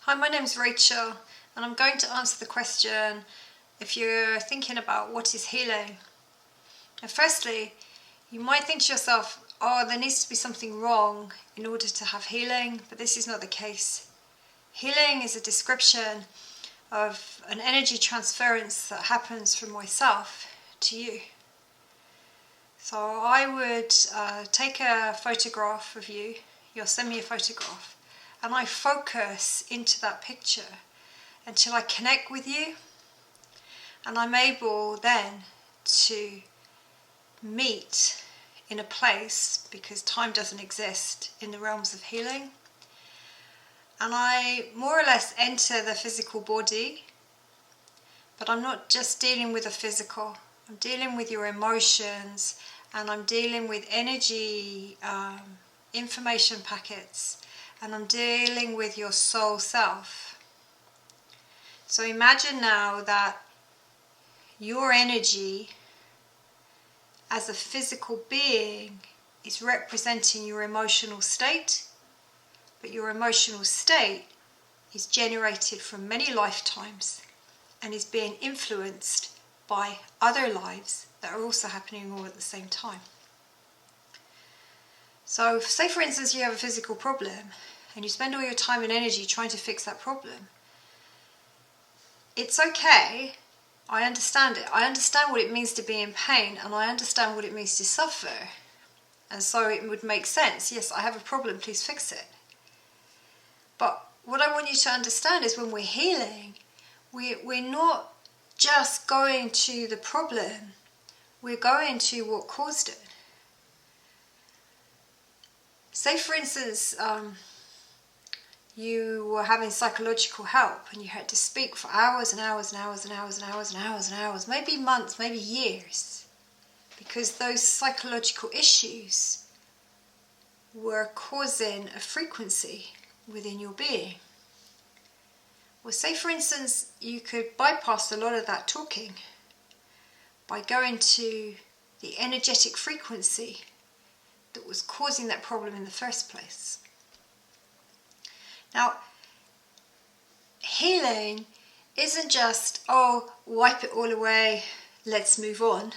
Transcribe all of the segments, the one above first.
Hi, my name is Rachel, and I'm going to answer the question if you're thinking about what is healing. And firstly, you might think to yourself, oh, there needs to be something wrong in order to have healing, but this is not the case. Healing is a description of an energy transference that happens from myself to you. So I would take a photograph of you, you'll send me a photograph, and I focus into that picture until I connect with you, and I'm able then to meet in a place, because time doesn't exist in the realms of healing, and I more or less enter the physical body, but I'm not just dealing with the physical, I'm dealing with your emotions, and I'm dealing with energy, information packets, and I'm dealing with your soul self. So imagine now that your energy as a physical being is representing your emotional state, but your emotional state is generated from many lifetimes and is being influenced by other lives that are also happening all at the same time. So say for instance you have a physical problem and you spend all your time and energy trying to fix that problem. It's okay, I understand it. I understand what it means to be in pain, and I understand what it means to suffer. And so it would make sense, yes, I have a problem, please fix it. But what I want you to understand is when we're healing, we're not just going to the problem, we're going to what caused it. Say for instance, you were having psychological help and you had to speak for hours and hours and hours and hours and hours and hours and hours, maybe months, maybe years, because those psychological issues were causing a frequency within your being. Well, say for instance you could bypass a lot of that talking by going to the energetic frequency that was causing that problem in the first place. Now, healing isn't just, oh, wipe it all away, let's move on,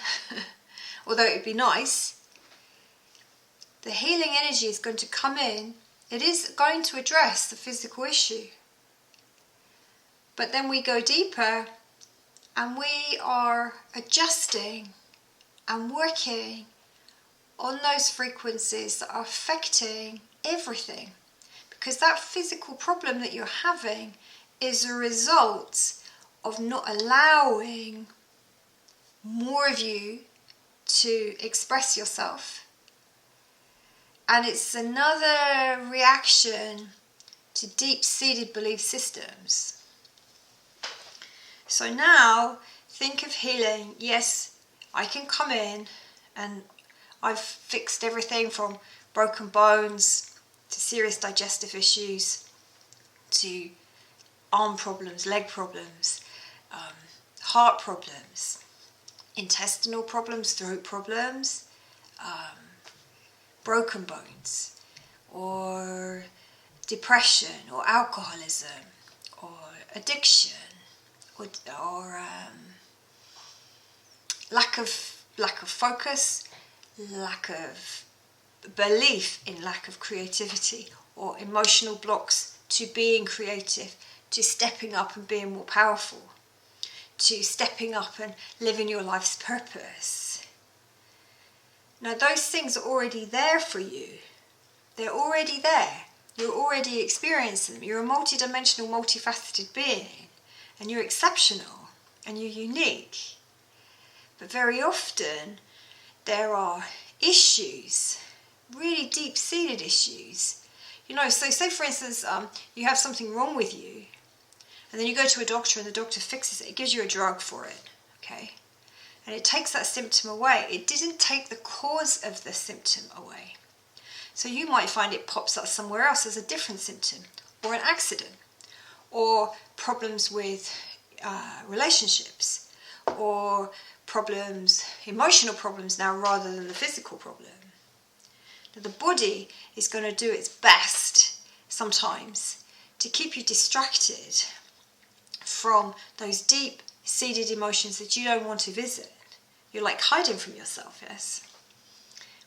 although it would be nice. The healing energy is going to come in, it is going to address the physical issue. But then we go deeper and we are adjusting and working on those frequencies that are affecting everything. Because that physical problem that you're having is a result of not allowing more of you to express yourself. And it's another reaction to deep-seated belief systems. So now, think of healing. Yes, I can come in and I've fixed everything from broken bones to serious digestive issues, to arm problems, leg problems, heart problems, intestinal problems, throat problems, broken bones, or depression, or alcoholism, or addiction, or lack of focus, lack of belief in lack of creativity, or emotional blocks to being creative, to stepping up and being more powerful, to stepping up and living your life's purpose. Now those things are already there for you. They're already there. You're already experiencing them. You're a multidimensional, multifaceted being, and you're exceptional and you're unique. But very often there are issues, really deep-seated issues. So say for instance, you have something wrong with you, and then you go to a doctor and the doctor fixes it. It gives you a drug for it, okay? And it takes that symptom away. It didn't take the cause of the symptom away. So you might find it pops up somewhere else as a different symptom, or an accident, or problems with relationships, or problems, emotional problems now rather than the physical problem. Now, the body is going to do its best sometimes to keep you distracted from those deep-seated emotions that you don't want to visit. You're like hiding from yourself, yes?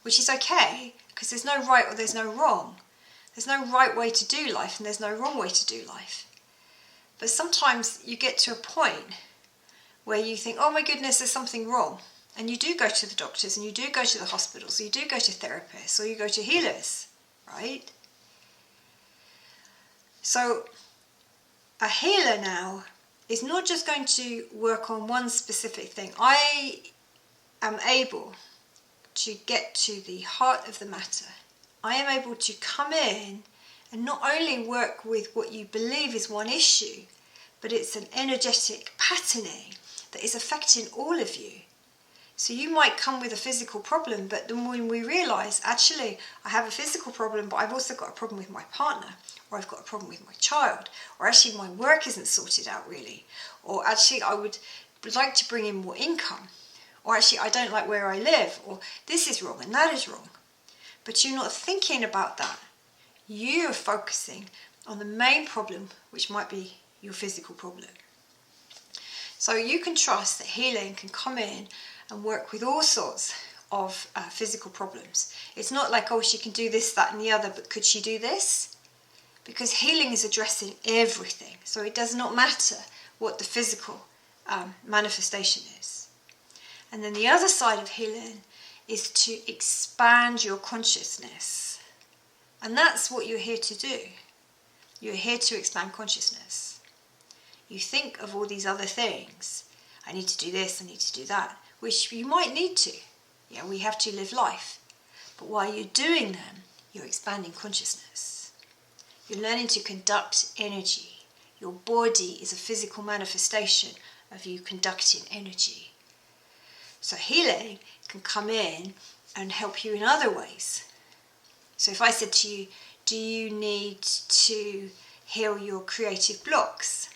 Which is okay, because there's no right or there's no wrong. There's no right way to do life and there's no wrong way to do life. But sometimes you get to a point where you think, oh my goodness, there's something wrong. And you do go to the doctors and you do go to the hospitals, or you do go to therapists, or you go to healers, right? So a healer now is not just going to work on one specific thing. I am able to get to the heart of the matter. I am able to come in and not only work with what you believe is one issue, but it's an energetic patterning that is affecting all of you. So you might come with a physical problem, but then when we realise, actually, I have a physical problem, but I've also got a problem with my partner, or I've got a problem with my child, or actually my work isn't sorted out really, or actually I would like to bring in more income, or actually I don't like where I live, or this is wrong and that is wrong. But you're not thinking about that. You are focusing on the main problem, which might be your physical problem. So you can trust that healing can come in and work with all sorts of physical problems. It's not like, oh, she can do this, that and the other, but could she do this? Because healing is addressing everything. So it does not matter what the physical manifestation is. And then the other side of healing is to expand your consciousness. And that's what you're here to do. You're here to expand consciousness. You think of all these other things. I need to do this, I need to do that, which you might need to. Yeah, we have to live life. But while you're doing them, you're expanding consciousness. You're learning to conduct energy. Your body is a physical manifestation of you conducting energy. So healing can come in and help you in other ways. So if I said to you, do you need to heal your creative blocks?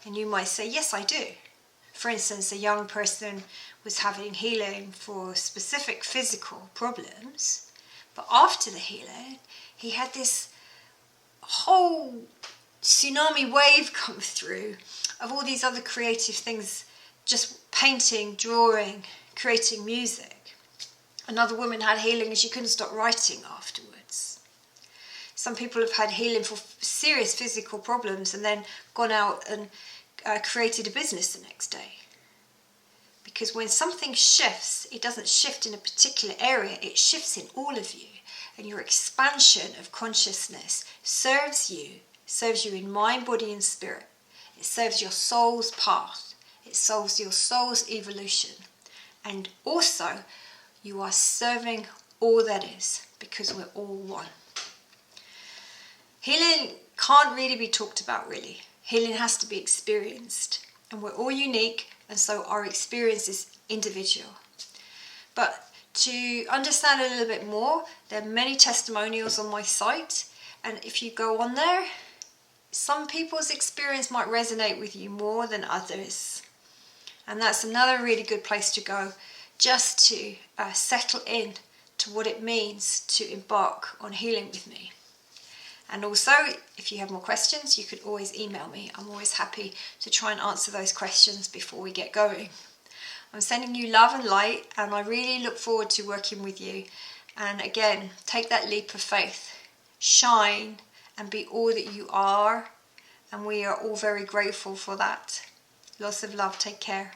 And you might say, yes, I do. For instance, a young person was having healing for specific physical problems, but after the healing, he had this whole tsunami wave come through of all these other creative things, just painting, drawing, creating music. Another woman had healing and she couldn't stop writing afterwards. Some people have had healing for serious physical problems and then gone out and created a business the next day. Because when something shifts, it doesn't shift in a particular area, it shifts in all of you. And your expansion of consciousness serves you in mind, body and spirit. It serves your soul's path. It serves your soul's evolution. And also, you are serving all that is, because we're all one. Healing can't really be talked about, really. Healing has to be experienced. And we're all unique, and so our experience is individual. But to understand a little bit more, there are many testimonials on my site. And if you go on there, some people's experience might resonate with you more than others. And that's another really good place to go, just to settle in to what it means to embark on healing with me. And also, if you have more questions, you could always email me. I'm always happy to try and answer those questions before we get going. I'm sending you love and light, and I really look forward to working with you. And again, take that leap of faith, shine, and be all that you are. And we are all very grateful for that. Lots of love. Take care.